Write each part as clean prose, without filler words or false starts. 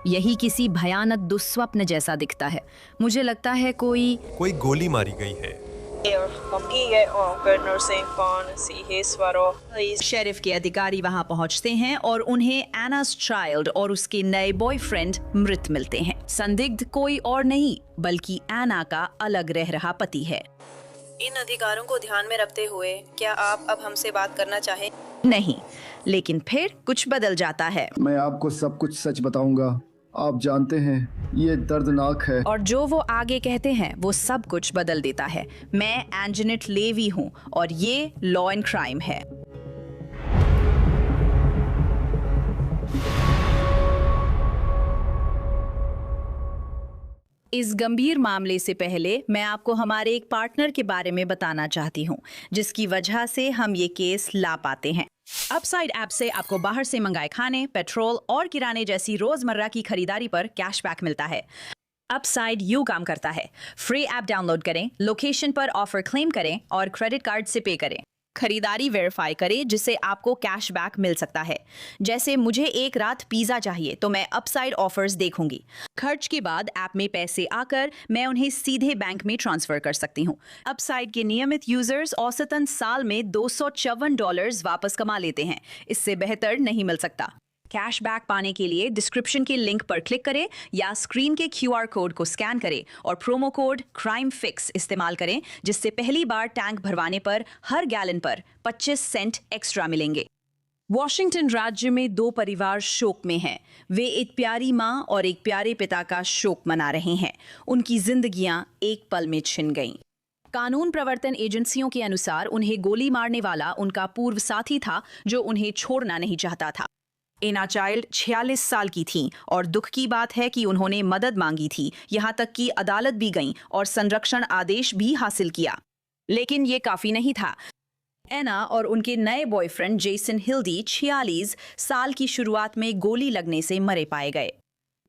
यही किसी भयानक दुस्वप्न जैसा दिखता है। मुझे लगता है कोई गोली मारी गई है। शेरिफ के अधिकारी वहां पहुंचते हैं और उन्हें एना's चाइल्ड और उसके नए बॉयफ्रेंड मृत मिलते हैं। संदिग्ध कोई और नहीं बल्कि एना का अलग रह रहा पति है। इन अधिकारों को ध्यान में रखते हुए क्या आप अब हमसे बात करना चाहें? नहीं, लेकिन फिर कुछ बदल जाता है। मैं आपको सब कुछ सच बताऊंगा। आप जानते हैं ये दर्दनाक है। और जो वो आगे कहते हैं वो सब कुछ बदल देता है। मैं एंजेनेट लेवी हूँ और ये लॉ एंड क्राइम है। इस गंभीर मामले से पहले मैं आपको हमारे एक पार्टनर के बारे में बताना चाहती हूँ जिसकी वजह से हम ये केस ला पाते हैं। अपसाइड ऐप से आपको बाहर से मंगाए खाने, पेट्रोल और किराने जैसी रोजमर्रा की खरीदारी पर कैशबैक मिलता है। अपसाइड यूं काम करता है, फ्री ऐप डाउनलोड करें, लोकेशन पर ऑफर क्लेम करें और क्रेडिट कार्ड से पे करें। खरीदारी वेरीफाई करें जिससे आपको कैशबैक मिल सकता है। जैसे मुझे एक रात पिज्जा चाहिए तो मैं अपसाइड ऑफर्स देखूंगी। खर्च के बाद ऐप में पैसे आकर मैं उन्हें सीधे बैंक में ट्रांसफर कर सकती हूँ। अपसाइड के नियमित यूजर्स औसतन साल में $254 वापस कमा लेते हैं। इससे बेहतर नहीं मिल सकता। कैशबैक पाने के लिए डिस्क्रिप्शन के लिंक पर क्लिक करें या स्क्रीन के QR कोड को स्कैन करें और प्रोमो कोड क्राइम फिक्स इस्तेमाल करें जिससे पहली बार टैंक भरवाने पर हर गैलन पर 25 सेंट एक्स्ट्रा मिलेंगे। वॉशिंगटन राज्य में 2 परिवार शोक में हैं। वे एक प्यारी माँ और एक प्यारे पिता का शोक मना रहे हैं। उनकी जिंदगियां एक पल में छिन गईं। कानून प्रवर्तन एजेंसियों के अनुसार उन्हें गोली मारने वाला उनका पूर्व साथी था जो उन्हें छोड़ना नहीं चाहता था। एना चाइल्ड 46 साल की थीं और दुख की बात है कि उन्होंने मदद मांगी थी, यहाँ तक कि अदालत भी गईं और संरक्षण आदेश भी हासिल किया, लेकिन ये काफी नहीं था। एना और उनके नए बॉयफ्रेंड जेसन हिल्डी 46 साल की शुरुआत में गोली लगने से मरे पाए गए।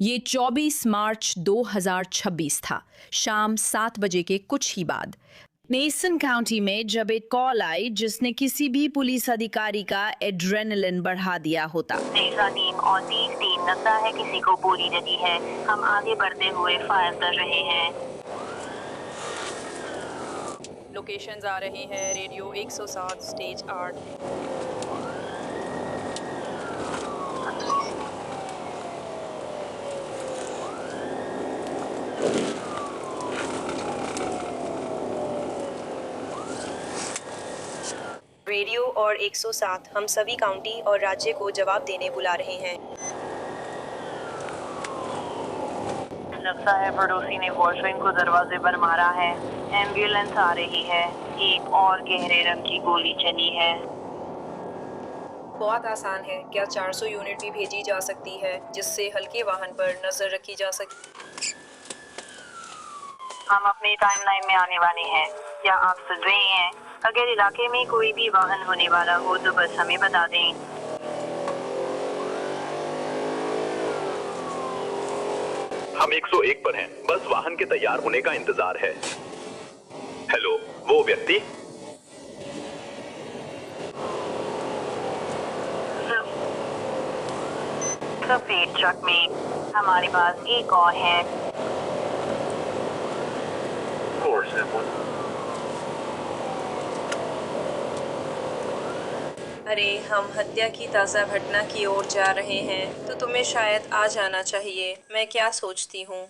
ये 24 मार्च 2026 था, शाम 7 बजे के कुछ ही बाद मेसन काउंटी में जब एक कॉल आई जिसने किसी भी पुलिस अधिकारी का एड्रेनलिन बढ़ा दिया होता। तीसरा टीम और 30 टीम लगता है किसी को गोली लगी है। हम आगे बढ़ते हुए फायर कर रहे हैं। लोकेशंस आ रही हैं। Radio 107 stage 8। रेडियो और 107 हम सभी काउंटी और राज्य को जवाब देने बुला रहे हैं। लगता है पड़ोसी ने बॉयफ्रेंड को दरवाजे पर मारा है। एम्बुलेंस आ रही है। एक और गहरे रंग की गोली चली है। बहुत आसान है। क्या 400 यूनिट भी भेजी जा सकती है जिससे हल्के वाहन पर नजर रखी जा सके? हम अपनी टाइमलाइन में आने वाले हैं। क्या आप सुन रहे हैं? अगर इलाके में कोई भी वाहन होने वाला हो तो बस हमें बता दें। हम 101 पर हैं। बस वाहन के तैयार होने का इंतजार है। हेलो, वो व्यक्ति? सफेद ट्रक में हमारे पास एक और है। अरे, हम हत्या की ताज़ा घटना की ओर जा रहे हैं तो तुम्हें शायद आ जाना चाहिए। मैं क्या सोचती हूँ?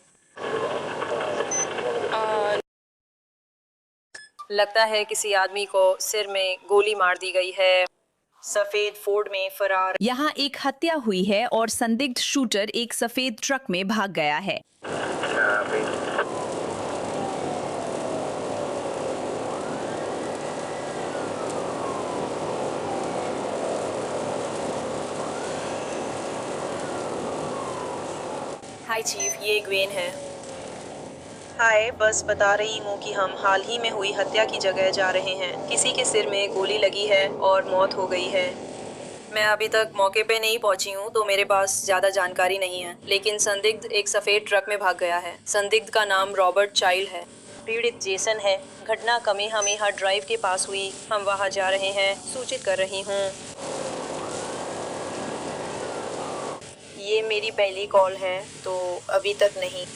लगता है किसी आदमी को सिर में गोली मार दी गई है। सफेद फोर्ड में फरार। यहाँ एक हत्या हुई है और संदिग्ध शूटर एक सफेद ट्रक में भाग गया है। हाय चीफ, ये ग्वेन है। हाय, बस बता रही हूँ कि हम हाल ही में हुई हत्या की जगह जा रहे हैं। किसी के सिर में गोली लगी है और मौत हो गई है। मैं अभी तक मौके पे नहीं पहुंची हूँ तो मेरे पास ज़्यादा जानकारी नहीं है, लेकिन संदिग्ध एक सफ़ेद ट्रक में भाग गया है। संदिग्ध का नाम रॉबर्ट चाइल्ड है। पीड़ित जेसन है। घटना कमेहमेहा ड्राइव के पास हुई। हम वहाँ जा रहे हैं। सूचित कर रही हूँ। ये मेरी पहली कॉल है, तो अभी तक नहीं।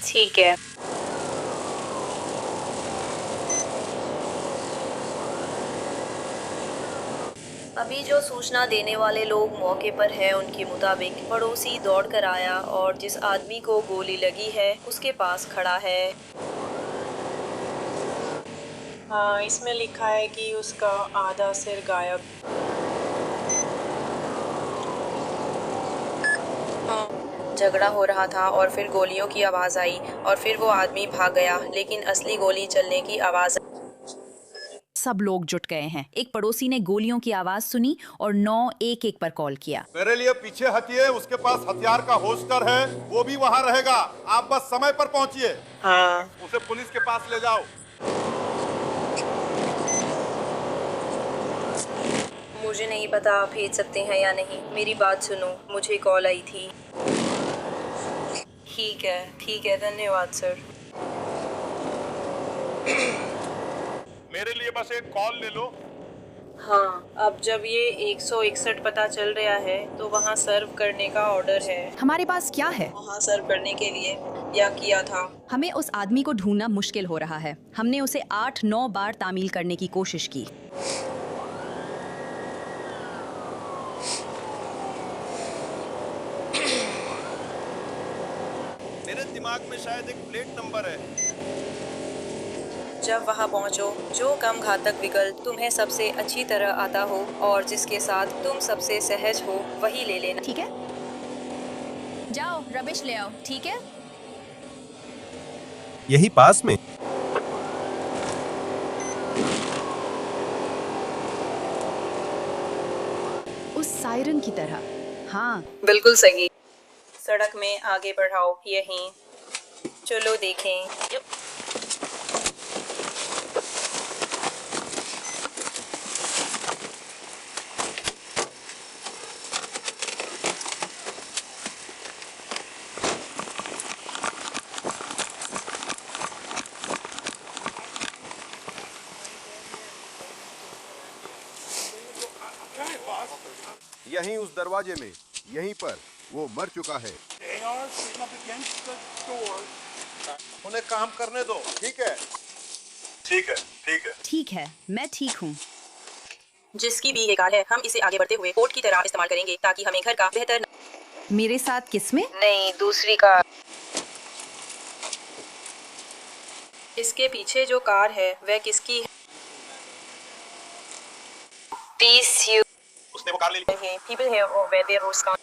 ठीक है। अभी जो सूचना देने वाले लोग मौके पर हैं, उनके मुताबिक पड़ोसी दौड़ कर आया और जिस आदमी को गोली लगी है उसके पास खड़ा है। हाँ, इसमें लिखा है कि उसका आधा सिर गायब। झगड़ा हो रहा था और फिर गोलियों की आवाज़ आई और फिर वो आदमी भाग गया, लेकिन असली गोली चलने की आवाज़। सब लोग जुट गए हैं। एक पड़ोसी ने गोलियों की आवाज सुनी और 911 पर कॉल किया। मेरे लिए पीछे हटिए, उसके पास हथियार का होल्स्टर है, वो भी वहाँ रहेगा। आप बस समय पर पहुँचिए। हाँ। उसे पुलिस के पास ले जाओ। मुझे नहीं पता आप भेज सकते हैं या नहीं। मेरी बात सुनो, मुझे कॉल आई थी। ठीक है, धन्यवाद सर। मेरे लिए बस एक कॉल ले लो। हाँ, अब जब ये 161 पता चल रहा है तो वहाँ सर्व करने का ऑर्डर है। हमारे पास क्या है? वहाँ सर्व करने के लिए क्या किया था? हमें उस आदमी को ढूंढना मुश्किल हो रहा है। हमने उसे 8-9 बार तामील करने की कोशिश की। मेरे दिमाग में शायद एक प्लेट नंबर है। जब वहाँ पहुँचो, जो कम घातक विकल्प तुम्हें सबसे अच्छी तरह आता हो और जिसके साथ तुम सबसे सहज हो, वही ले लेना। ठीक है, जाओ रबिश ले आओ। ठीक है, यही पास में। उस सायरन की तरह। हाँ, बिल्कुल सही। सड़क में आगे बढ़ाओ, यहीं। चलो देखें। यहीं उस दरवाजे में, यहीं पर वो मर चुका है। उन्हें काम करने दो, ठीक है? ठीक है, ठीक है। ठीक है, मैं ठीक हूँ। जिसकी भी ये कार है, हम इसे आगे बढ़ते हुए कोर्ट की तरह इस्तेमाल करेंगे ताकि हमें घर का बेहतर। मेरे साथ किसमें? नहीं, दूसरी कार। इसके पीछे जो कार है वह किसकी है? उसने वो कार ले ली। People here or where their roads come.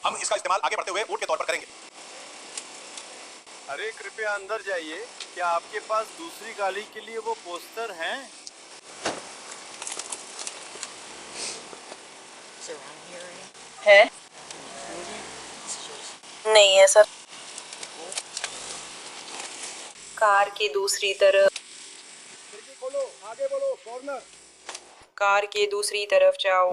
हम इसका इस्तेमाल आगे बढ़ते हुए वोट के तौर पर करेंगे। अरे कृपया अंदर जाइए। क्या आपके पास दूसरी गाड़ी के लिए वो पोस्टर हैं? है? नहीं है सर। कार की दूसरी तरफ। खोलो, आगे बढ़ो, कॉर्नर। कार के दूसरी तरफ जाओ।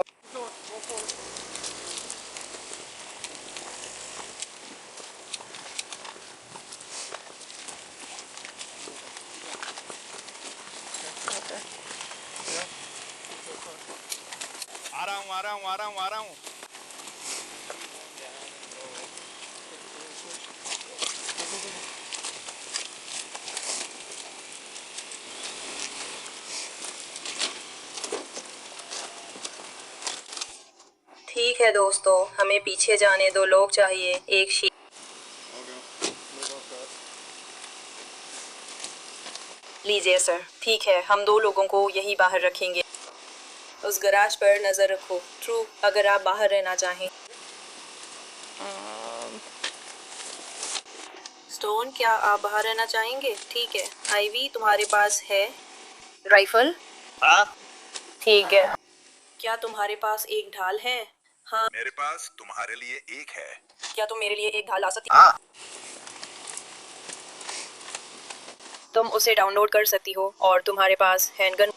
आ रहा हूँ। ठीक है दोस्तों, हमें पीछे जाने दो। लोग चाहिए एक शी। लीजिए सर। ठीक है, हम 2 लोगों को यही बाहर रखेंगे। उस गैराज पर नजर रखो। ट्रू, अगर आप बाहर रहना चाहें। स्टोन, क्या आप बाहर रहना चाहेंगे? ठीक है। आईवी, तुम्हारे पास है राइफल? हाँ। ठीक है। क्या तुम्हारे पास एक ढाल है? हाँ। मेरे पास तुम्हारे लिए एक है। क्या तुम मेरे लिए एक ढाल ला सकती? हाँ। तुम उसे डाउनलोड कर सकती हो और तुम्हारे पास हैंडगन।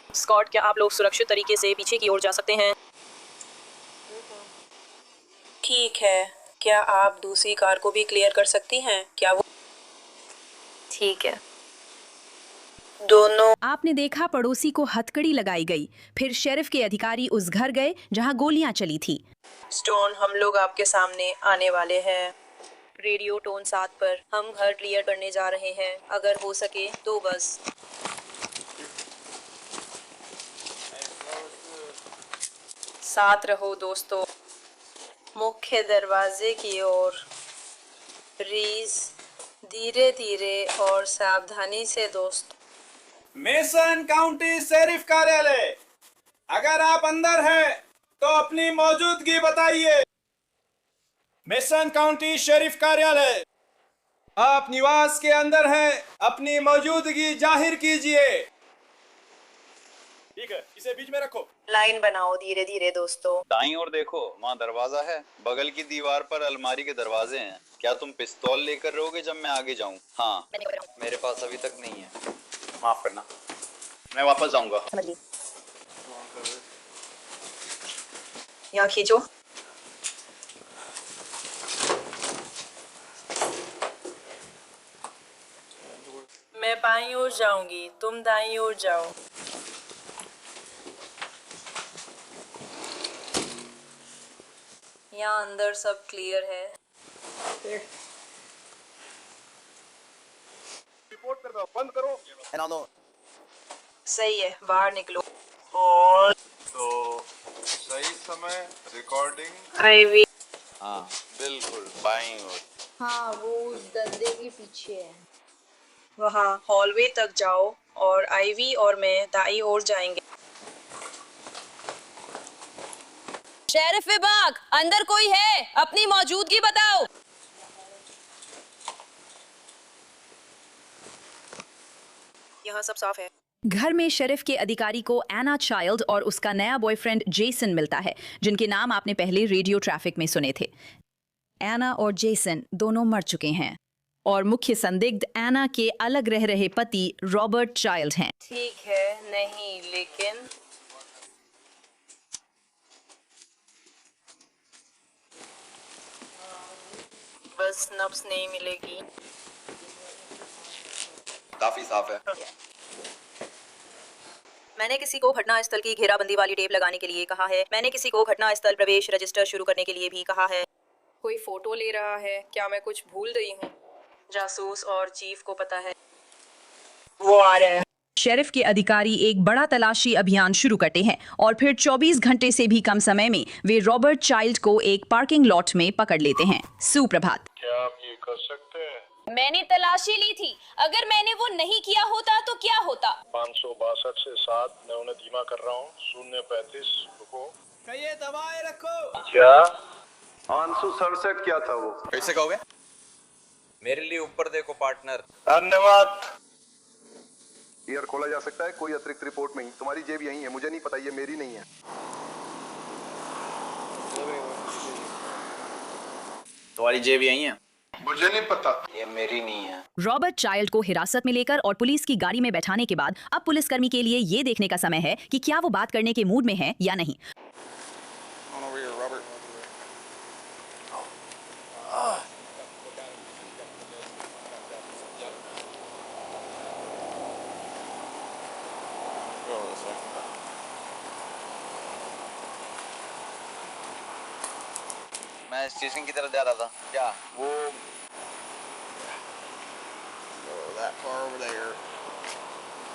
स्कॉट, क्या आप लोग सुरक्षित तरीके से पीछे की ओर जा सकते हैं? ठीक है। क्या आप दूसरी कार को भी क्लियर कर सकती हैं? क्या वो? ठीक है। दोनों आपने देखा पड़ोसी को हथकड़ी लगाई गई। फिर शेरिफ के अधिकारी उस घर गए जहां गोलियां चली थी। स्टोन, हम लोग आपके सामने आने वाले हैं। रेडियो टोन 7 पर हम घर क्लियर करने जा रहे हैं। अगर हो सके तो बस। साथ रहो दोस्तों। मुख्य दरवाजे की ओर। रीज, धीरे धीरे और सावधानी से दोस्तों। मेसन काउंटी शेरिफ कार्यालय, अगर आप अंदर हैं तो अपनी मौजूदगी बताइए। मेसन काउंटी शेरिफ कार्यालय, आप निवास के अंदर हैं, अपनी मौजूदगी जाहिर कीजिए। ठीक है, इसे बीच में रखो। लाइन बनाओ धीरे धीरे दोस्तों। दाईं ओर देखो, वहाँ दरवाजा है। बगल की दीवार पर अलमारी के दरवाजे हैं। क्या तुम पिस्तौल लेकर रहोगे जब मैं आगे जाऊं? हाँ, मेरे पास अभी तक नहीं है। माफ करना, मैं वापस जाऊंगा। यहाँ खींचो। मैं बाईं ओर जाऊंगी, तुम दाईं ओर जाओ। यहाँ अंदर सब क्लियर है। रिपोर्ट कर दो, बंद करो। सही है, बाहर निकलो। तो सही समय रिकॉर्डिंग। आईवी। हाँ बिल्कुल, बाईं ओर। हाँ, वो उस दरवाजे के पीछे है। वहाँ हॉलवे तक जाओ और आईवी और मैं दाईं ओर जाएंगे। शेरिफ विभाग, अंदर कोई है? अपनी मौजूदगी बताओ। यहाँ सब साफ है। घर में शेरिफ के अधिकारी को एना चाइल्ड और उसका नया बॉयफ्रेंड जेसन मिलता है, जिनके नाम आपने पहले रेडियो ट्रैफिक में सुने थे। एना और जेसन दोनों मर चुके हैं और मुख्य संदिग्ध एना के अलग रह रहे पति रॉबर्ट चाइल्ड हैं। ठीक है, नहीं लेकिन बस नब्ज नहीं मिलेगी। काफी साफ है। मैंने किसी को घटनास्थल की घेराबंदी वाली टेप लगाने के लिए कहा है। मैंने किसी को घटनास्थल प्रवेश रजिस्टर शुरू करने के लिए भी कहा है। कोई फोटो ले रहा है। क्या मैं कुछ भूल रही हूँ? जासूस और चीफ को पता है। वो आ रहे हैं। शेरिफ के अधिकारी एक बड़ा तलाशी अभियान शुरू करते हैं और फिर 24 घंटे से भी कम समय में वे रॉबर्ट चाइल्ड को एक पार्किंग लॉट में पकड़ लेते हैं। सुप्रभात। क्या आप ये कर सकते हैं? मैंने तलाशी ली थी। अगर मैंने वो नहीं किया होता तो क्या होता? 562 से 7, मैं उन्हें धीमा कर रहा हूँ। 035, रुको। कहिए दबाए रखो। क्या? 567 क्या था वो? कैसे कहोगे? मेरे लिए ऊपर देखो पार्टनर। धन्यवाद। ईयर खोला जा सकता है, कोई अतिरिक्त रिपोर्ट नहीं। तुम्हारी जेब यहीं है, मुझे नहीं पता, ये मेरी नहीं है। तुम्हारी जेब यहीं है? मुझे नहीं पता। ये मेरी नहीं है। रॉबर्ट चाइल्ड को हिरासत में लेकर और पुलिस की गाड़ी में बैठाने के बाद अब पुलिसकर्मी के लिए ये देखने का समय है कि क्या वो बात करने के मूड में है या नहीं। मैं स्टेशन की तरफ जा रहा था। क्या वो That far over there.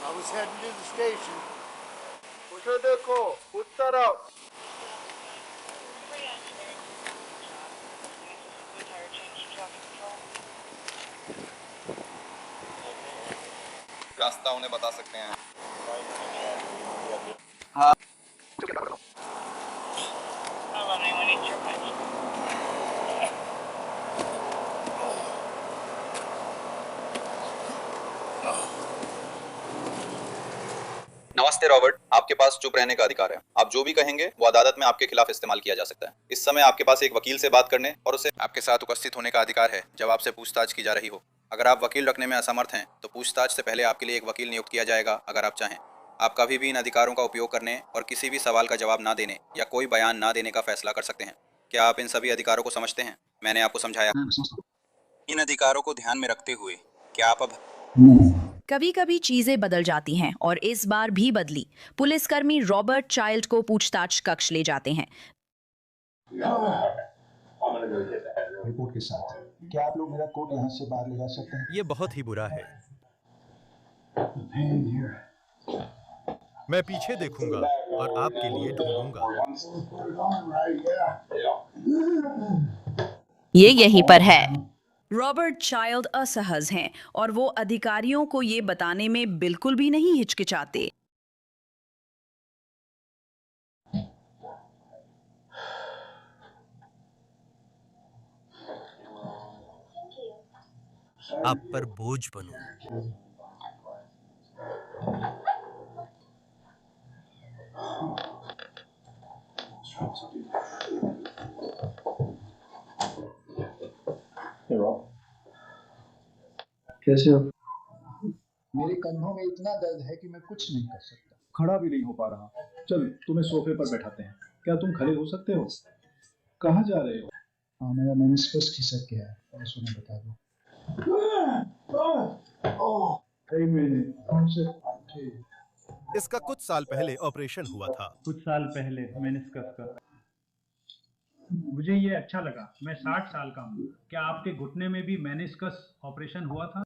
I was heading to the station. उसे देखो, उस तरफ। रास्ता उन्हें बता सकते हैं? नमस्ते रॉबर्ट, आपके पास चुप रहने का अधिकार है। आप जो भी कहेंगे वो अदालत में आपके खिलाफ इस्तेमाल किया जा सकता है। इस समय आपके पास एक वकील से बात करने और उसे आपके साथ उपस्थित होने का अधिकार है जब आपसे पूछताछ की जा रही हो। अगर आप वकील रखने में असमर्थ हैं तो पूछताछ से पहले आपके लिए एक वकील नियुक्त किया जाएगा। अगर आप चाहें, आप कभी भी इन अधिकारों का उपयोग करने और किसी भी सवाल का जवाब ना देने या कोई बयान ना देने का फैसला कर सकते हैं। क्या आप इन सभी अधिकारों को समझते हैं? मैंने आपको समझाया। इन अधिकारों को ध्यान में रखते हुए क्या आप अब कभी कभी चीजें बदल जाती हैं और इस बार भी बदली। पुलिसकर्मी रॉबर्ट चाइल्ड को पूछताछ कक्ष ले जाते हैं। रिपोर्ट के साथ क्या आप लोग मेरा कोट यहाँ से बाहर ले जा सकते हैं? ये बहुत ही बुरा है। मैं पीछे देखूंगा और आपके लिए ढूंढूंगा। ये यहीं पर है। रॉबर्ट चाइल्ड असहज हैं और वो अधिकारियों को ये बताने में बिल्कुल भी नहीं हिचकिचाते। आप पर बोझ बनूं। कैसे हो? मेरे कंधों में इतना दर्द है कि मैं कुछ नहीं कर सकता। खड़ा भी नहीं हो पा रहा। चल तुम्हें सोफे पर बैठाते हैं। क्या तुम खड़े हो सकते हो? कहाँ जा रहे हो? हाँ, मेरा मेनिस्कस खिसक गया है। ऐसा मैं बता दूं। इसका कुछ साल पहले ऑपरेशन हुआ था। कुछ साल पहले मेनिस्कस का। मुझे ये अच्छा लगा। मैं 60 साल का हूँ। क्या आपके घुटने में भी मेनिस्कस ऑपरेशन हुआ था?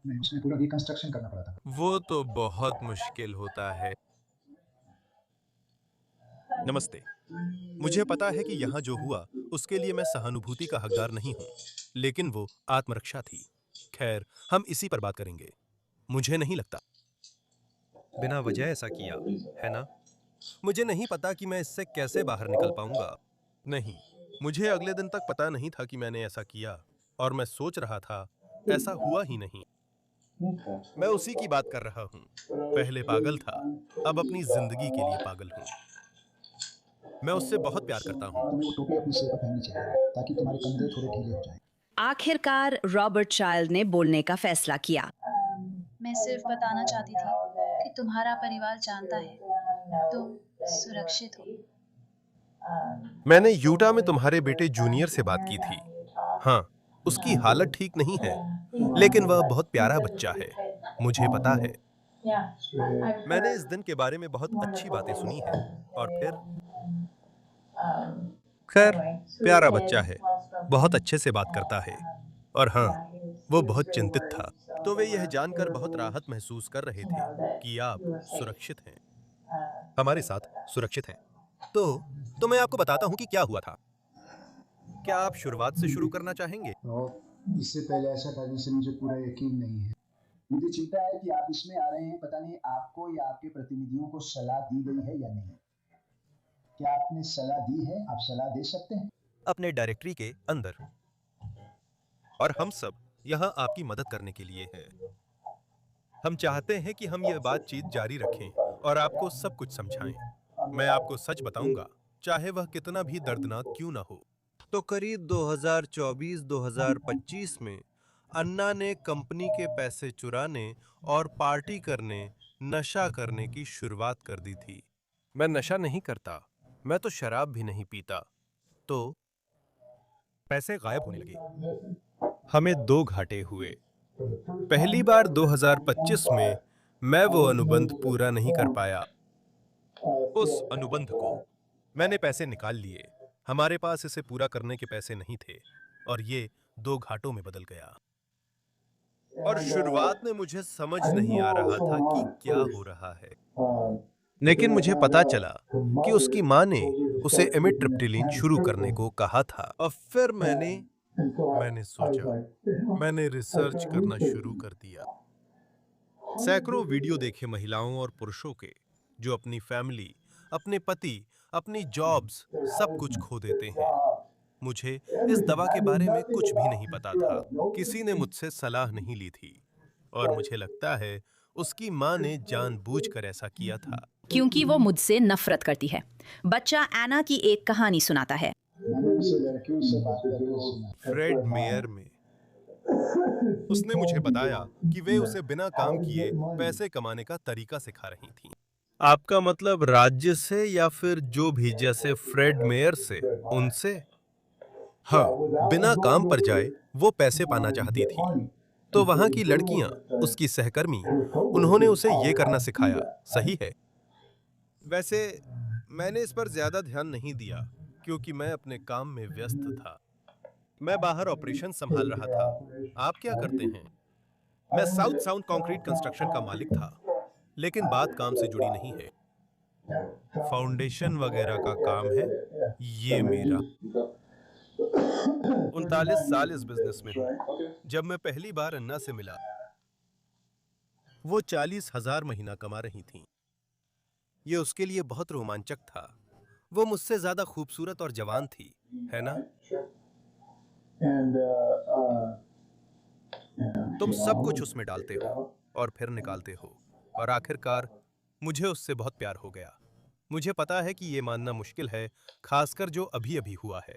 नहीं, उसमें पूरा रिकंस्ट्रक्शन करना पड़ा था। वो तो बहुत मुश्किल होता है। नमस्ते। मुझे पता है कि यहाँ जो हुआ उसके लिए मैं सहानुभूति का हकदार नहीं हूँ, लेकिन वो आत्मरक्षा थी। खैर, हम इसी पर बात करेंगे। मुझे नहीं लगता बिना वजह ऐसा किया, है ना? मुझे नहीं पता कि मैं इससे कैसे बाहर निकल पाऊंगा। नहीं, मुझे अगले दिन तक पता नहीं था कि मैंने ऐसा किया, और मैं सोच रहा था ऐसा हुआ ही नहीं। मैं उसी की बात कर रहा हूँ। पहले पागल था, अब अपनी जिंदगी के लिए पागल हूँ। मैं उससे बहुत प्यार करता हूँ। तुम्हें वो टोपी अपनी सिर पर पहननी चाहिए ताकि तुम्हारे कंधे थोड़े ढीले हो जाएं। आखिरकार रॉबर्ट चाइल्ड ने बोलने का फैसला किया। मैं सिर्फ बताना चाहती थी कि तुम्हारा परिवार जानता है तुम सुरक्षित हो। मैंने यूटा में तुम्हारे बेटे जूनियर से बात की थी। हाँ, उसकी हालत ठीक नहीं है, लेकिन वह बहुत प्यारा बच्चा है। मुझे पता है। मैंने इस दिन के बारे में बहुत अच्छी बातें सुनी हैं, और फिर खैर, प्यारा बच्चा है, बहुत अच्छे से बात करता है, और हाँ, वो बहुत चिंतित था। तो वे यह जानकर बहुत राहत महसूस कर रहे थे कि आप सुरक्षित हैं, हमारे साथ सुरक्षित हैं। तो मैं आपको बताता हूँ कि क्या हुआ था। क्या आप शुरुआत से शुरू करना चाहेंगे? इससे पहले ऐसा करने से मुझे पूरा यकीन नहीं है। मुझे चिंता है कि आप इसमें आ रहे हैं। पता नहीं आपको या आपके प्रतिनिधियों को सलाह दी गई है या नहीं। क्या आपने सलाह दी है? आप सलाह दे सकते हैं अपने डायरेक्टरी के अंदर, और हम सब यहाँ आपकी मदद करने के लिए हैं। हम चाहते हैं कि हम यह बातचीत जारी रखें और आपको सब कुछ समझाएं। मैं आपको सच बताऊंगा, चाहे वह कितना भी दर्दनाक क्यों ना हो। तो करीब 2024-2025 में अन्ना ने कंपनी के पैसे चुराने और पार्टी करने, नशा करने की शुरुआत कर दी थी। मैं नशा नहीं करता, मैं तो शराब भी नहीं पीता। तो पैसे गायब होने लगे। हमें 2 घाटे हुए। पहली बार 2025 में मैं वो अनुबंध पूरा नहीं कर पाया। उस अनुबंध को मैंने पैसे निकाल लिए। हमारे पास इसे पूरा करने के पैसे नहीं थे, और ये 2 घाटों में बदल गया। और शुरुआत में मुझे समझ नहीं आ रहा था कि क्या हो रहा है, लेकिन मुझे पता चला कि उसकी माँ ने उसे एमिट्रिप्टिलिन शुरू करने को कहा था। और फिर मैंने सोचा, मैंने रिसर्च करना शुरू कर दिया। सैकड़ों वीडियो देखे महिलाओं और पुरुषों के जो अपनी फैमिली, अपने पति, अपनी जॉब्स, सब कुछ खो देते हैं। मुझे इस दवा के बारे में कुछ भी नहीं पता था। किसी ने मुझसे सलाह नहीं ली थी, और मुझे लगता है उसकी माँ ने जानबूझकर ऐसा किया था। क्योंकि वो मुझसे नफरत करती है। बच्चा एना की एक कहानी सुनाता है। फ्रेड मेयर में उसने मुझे बताया कि वे उसे बिना काम किए पैसे कमाने का तरीका सिखा रही थीं। आपका मतलब राज्य से या फिर जो भी, जैसे फ्रेड मेयर से, उनसे? हाँ, बिना काम पर जाए वो पैसे पाना चाहती थी। तो वहां की लड़कियां, उसकी सहकर्मी, उन्होंने उसे ये करना सिखाया। सही है। वैसे मैंने इस पर ज्यादा ध्यान नहीं दिया क्योंकि मैं अपने काम में व्यस्त था। मैं बाहर ऑपरेशन संभाल रहा था। आप क्या करते हैं? मैं साउथ साउंड कंक्रीट कंस्ट्रक्शन का मालिक था, लेकिन बात काम से जुड़ी नहीं है। फाउंडेशन वगैरह का काम है ये मेरा। 39 साल इस बिजनेस में हूं। जब मैं पहली बार अन्ना से मिला, वो 40,000 महीना कमा रही थीं। ये उसके लिए बहुत रोमांचक था। वो मुझसे ज्यादा खूबसूरत और जवान थी, है ना? तुम सब कुछ उसमें डालते हो और फिर निकालते हो, और आखिरकार मुझे उससे बहुत प्यार हो गया। मुझे पता है कि ये मानना मुश्किल है, खासकर जो अभी अभी हुआ है।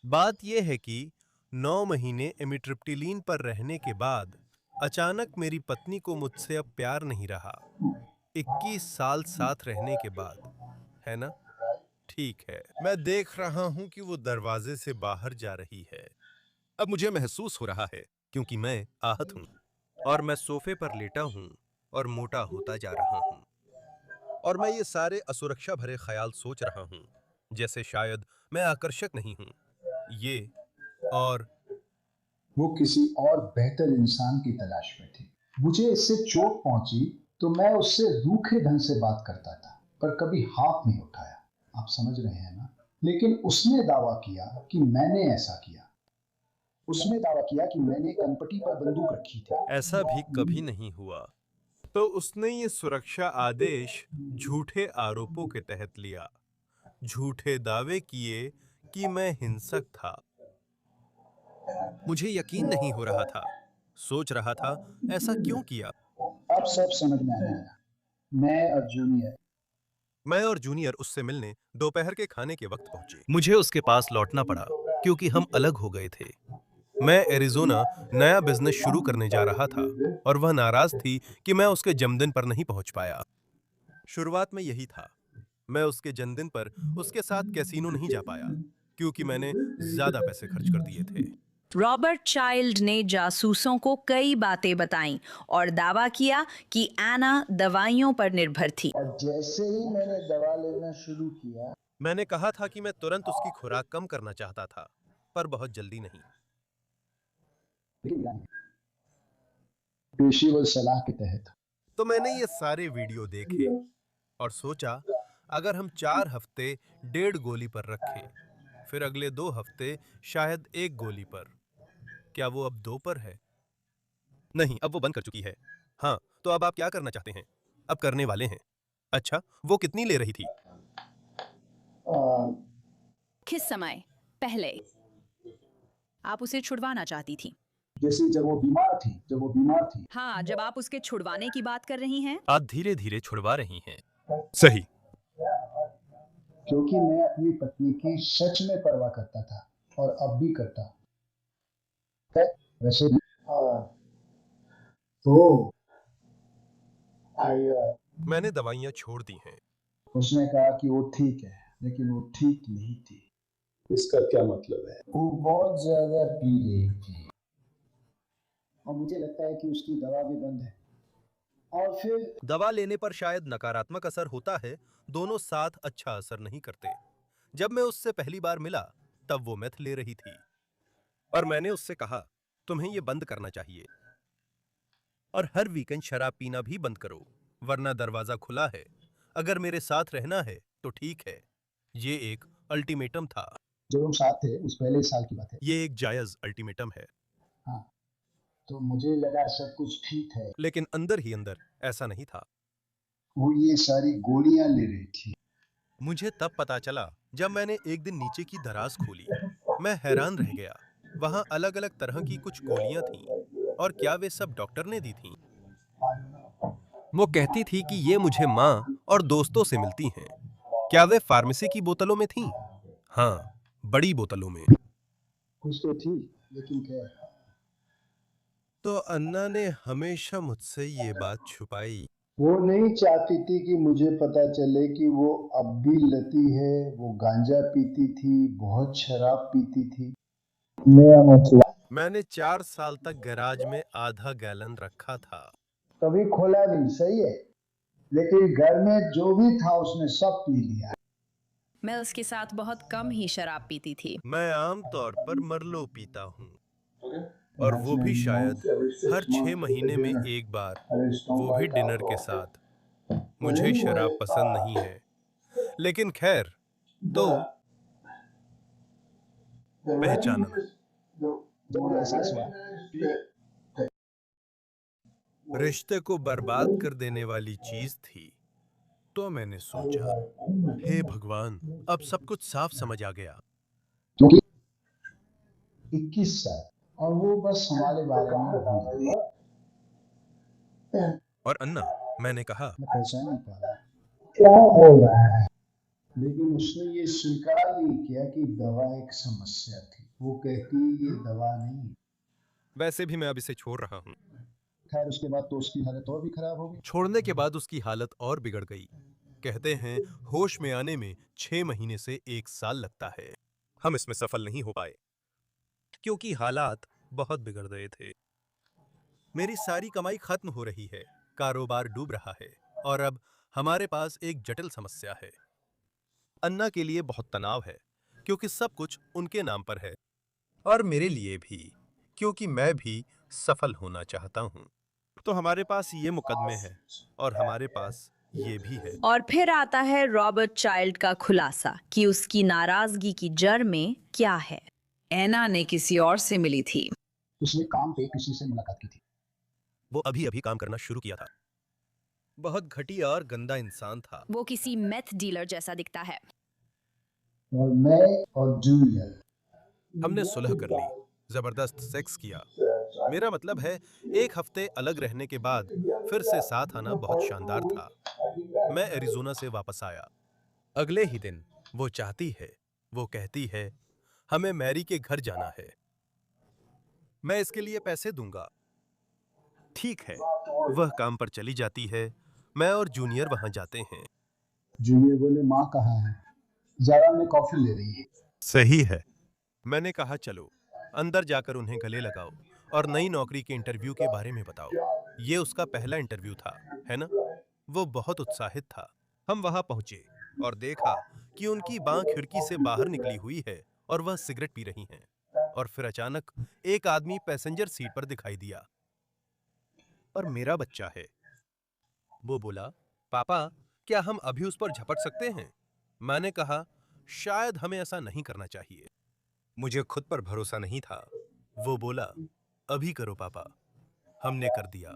बात यह है कि 9 महीने एमिट्रिप्टिलीन पर रहने के बाद अचानक मेरी पत्नी को मुझसे अब प्यार नहीं रहा। 21 साल साथ रहने के बाद, है ना? ठीक है, मैं देख रहा हूं कि वो दरवाजे से बाहर जा रही है। अब मुझे महसूस हो रहा है क्योंकि मैं आहत हूं और मैं सोफे पर लेटा हूं और मोटा होता जा रहा हूं, और मैं ये सारे असुरक्षा भरे ख्याल सोच रहा हूं, जैसे शायद मैं आकर्षक नहीं हूं। ये और वो किसी और बेहतर इंसान की तलाश में थी। मुझे इससे चोट पहुंची तो मैं उससे रूखे ढंग से बात करता था, पर कभी हाथ नहीं उठाया। आप समझ रहे हैं ना? लेकिन उसने दावा किया कि मैंने ऐसा किया। उसने दावा किया कि मैंने कनपटी पर बंदूक रखी थी। ऐसा भी कभी नहीं हुआ। तो उसने ये सुरक्षा आदेश झूठे आरोपों के तहत लिया, झूठे दावे किए कि मैं हिंसक था। मुझे यकीन नहीं हो रहा था। सोच रहा था ऐसा क्यों किया। अब सब समझ में आने लगा। मैं और जूनियर उससे मिलने दोपहर के खाने के वक्त पहुंचे। मुझे उसके पास लौटना पड़ा क्योंकि हम अलग हो गए थे। मैं एरिज़ोना नया बिजनेस शुरू करने जा रहा था और वह नाराज थी कि मैं उसके जन्मदिन पर नहीं पहुंच पाया। शुरुआत में यही था। मैं उसके जन्मदिन पर उसके साथ कैसीनो नहीं जा पाया क्योंकि मैंने ज्यादा पैसे खर्च कर दिए थे। रॉबर्ट चाइल्ड ने जासूसों को कई बातें बताईं और दावा किया कि एना दवाइयों पर निर्भर थी। और जैसे ही मैंने दवा लेना शुरू किया, मैंने कहा था कि मैं तुरंत उसकी खुराक कम करना चाहता था, पर बहुत जल्दी नहीं। पेशेवर सलाह के तहत तो मैंने ये सारे वीडियो देखे और सोचा अगर हम 4 हफ्ते 1.5 गोली पर रखें, फिर अगले 2 हफ्ते शायद 1 गोली पर, क्या वो अब 2 पर है? नहीं, अब वो बंद कर चुकी है। हाँ, तो अब आप क्या करना चाहते हैं? अब करने वाले हैं। अच्छा, वो कितनी ले रही थी? किस समय पहले आप उसे छुड़वाना चाहती थी? जैसे जब वो बीमार थी। हाँ, जब आप उसके छुड़वाने की बात कर रही हैं। आप धीरे धीरे छुड़वा रही हैं। सही। क्योंकि मैं अपनी पत्नी की सच में परवाह करता था और अब भी करता। वैसे तो मैंने दवाइयाँ छोड़ दी हैं। उसने कहा कि वो ठीक है, लेकिन वो ठीक नहीं थी। इसका क्या मतलब है? वो बहुत ज्यादा पी रही थी और मुझे लगता है कि उसकी दवा भी बंद है। और फिर दवा लेने पर शायद नकारात्मक असर होता है, दोनों साथ अच्छा असर नहीं करते। जब मैं उससे पहली बार मिला तब वो मेथ ले रही थी और मैंने उससे कहा तुम्हें ये बंद करना चाहिए और हर वीकेंड शराब पीना भी बंद करो, वरना दरवाजा खुला है। अगर मेरे साथ रहना है तो ठीक है। ये एक अल्टीमेटम था। जब हम साथ थे उस पहले साल की बात है। ये एक जायज अल्टीमेटम है। हाँ, तो मुझे लगा सब कुछ ठीक है, लेकिन अंदर ही अंदर ऐसा नहीं था। वो ये सारी गोलियां ले रही थी। मुझे तब पता चला जब मैंने एक दिन नीचे की दराज खोली। मैं हैरान रह गया। वहां अलग अलग तरह की कुछ गोलियां थीं और क्या वे सब डॉक्टर ने दी थीं? वो कहती थी कि ये मुझे माँ और दोस्तों से मिलती हैं। क्या वे फार्मेसी की बोतलों में थीं? हाँ, बड़ी बोतलों में। कुछ तो थी, लेकिन क्या? तो अन्ना ने हमेशा मुझसे ये बात छुपाई। वो नहीं चाहती थी कि मुझे पता चले कि वो अब भी लती है। वो गांजा पीती थी, बहुत शराब पीती थी। मैंने 4 साल तक गैराज में आधा गैलन रखा था। कभी खोला नहीं, सही है, लेकिन घर में जो भी था उसने सब पी लिया। मैं उसके साथ बहुत कम ही शराब पीती थी। मैं आमतौर पर मरलो पीता हूँ, और वो भी शायद हर 6 महीने में एक बार, वो भी डिनर के साथ। मुझे शराब पसंद नहीं है, लेकिन खैर, तो पहचानना। रिश्ते को बर्बाद कर देने वाली चीज थी। तो मैंने सोचा, हे भगवान, अब सब कुछ साफ समझ आ गया। 21 साल और वो बस हमारे बारे में भूल गई। और अन्ना, मैंने कहा, मैं पहचान नहीं पा रहा क्या हो रहा है, लेकिन उसने ये स्वीकार नहीं किया कि दवा एक समस्या थी। वो कहती ये दवा नहीं। वैसे भी मैं अब इसे छोड़ रहा हूँ। खैर उसके बाद तो उसकी हालत और भी खराब हो गई। छोड़ने के बाद उसकी हालत और बिगड़ गई। कहते हैं होश में आने में 6 महीने से 1 साल लगता है। हम इसमें सफल नहीं हो पाए क्योंकि हालात बहुत बिगड़ गए थे। मेरी सारी कमाई खत्म हो रही है, कारोबार डूब रहा है, और अब हमारे पास एक जटिल समस्या है। अन्ना के लिए बहुत तनाव है क्योंकि सब कुछ उनके नाम पर है, और मेरे लिए भी क्योंकि मैं भी सफल होना चाहता हूँ। तो हमारे पास ये मुकदमे हैं और हमारे पास ये भी है। और फिर आता है रॉबर्ट चाइल्ड का खुलासा कि उसकी नाराजगी की जड़ में क्या है। एना ने किसी और से मिली थी। उसने काम पे किसी से मुलाकात की थी। वो अभी अभी काम करना शुरू किया था। बहुत घटिया और गंदा इंसान था। वो किसी मेथ डीलर जैसा दिखता है। और मैं और जूनियर हमने सुलह कर ली, जबरदस्त सेक्स किया। मेरा मतलब है, 1 हफ्ते अलग रहने के बाद फिर से साथ आना बहुत शानदार था। मैं एरिज़ोना से वापस आया। अगले ही दिन वो चाहती है, वो कहती है, हमें मैरी के घर जाना है, मैं इसके लिए पैसे दूंगा। ठीक है, वह काम पर चली जाती है। मैं और जूनियर वहां जाते हैं। जूनियर बोले माँ कहाँ है, जारा में कॉफी ले रही है। सही है, मैंने कहा चलो अंदर जाकर उन्हें गले लगाओ और नई नौकरी के इंटरव्यू के बारे में बताओ। ये उसका पहला इंटरव्यू था, है ना? वो बहुत उत्साहित था। हम वहां पहुंचे और देखा कि उनकी बाँ खिड़की से बाहर निकली हुई है और वह सिगरेट पी रही हैं। और फिर अचानक एक आदमी पैसेंजर सीट पर दिखाई दिया, और मेरा बच्चा है। वो बोला, पापा, क्या हम अभी उस पर झपट सकते हैं? मैंने कहा, शायद हमें ऐसा नहीं करना चाहिए। मुझे खुद पर भरोसा नहीं था। वो बोला, अभी करो पापा। हमने कर दिया।